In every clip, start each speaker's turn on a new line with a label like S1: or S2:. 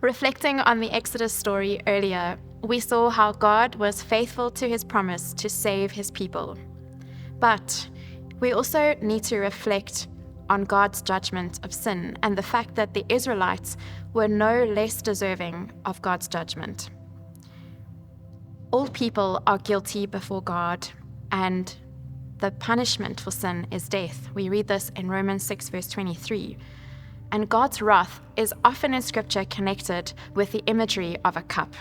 S1: Reflecting on the Exodus story earlier, we saw how God was faithful to his promise to save his people. But we also need to reflect on God's judgment of sin and the fact that the Israelites were no less deserving of God's judgment. All people are guilty before God, and the punishment for sin is death. We read this in Romans 6, verse 23. And God's wrath is often in Scripture connected with the imagery of a cup.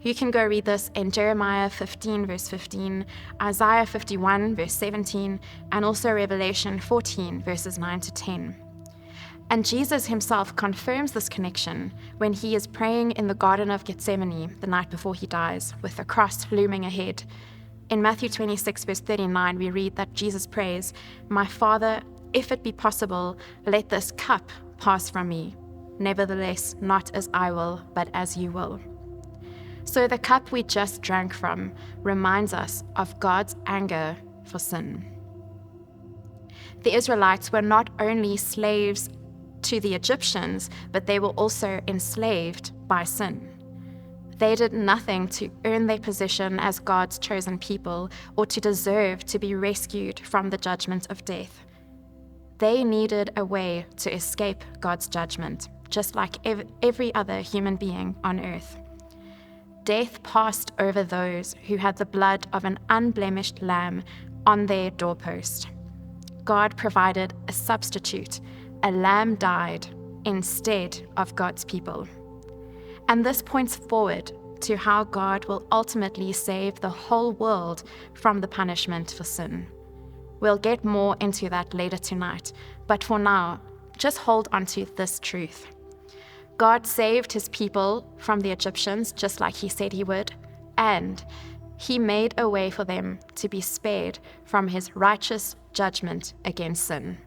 S1: You can go read this in Jeremiah 15, verse 15, Isaiah 51, verse 17, and also Revelation 14, verses 9 to 10. And Jesus himself confirms this connection when he is praying in the Garden of Gethsemane the night before he dies, with the cross looming ahead. In Matthew 26, verse 39, we read that Jesus prays, "My Father, if it be possible, let this cup pass from me. Nevertheless, not as I will, but as you will." So the cup we just drank from reminds us of God's anger for sin. The Israelites were not only slaves to the Egyptians, but they were also enslaved by sin. They did nothing to earn their position as God's chosen people or to deserve to be rescued from the judgment of death. They needed a way to escape God's judgment, just like every other human being on earth. Death passed over those who had the blood of an unblemished lamb on their doorpost. God provided a substitute. A lamb died instead of God's people. And this points forward to how God will ultimately save the whole world from the punishment for sin. We'll get more into that later tonight, but for now, just hold on to this truth. God saved his people from the Egyptians just like he said he would, and he made a way for them to be spared from his righteous judgment against sin.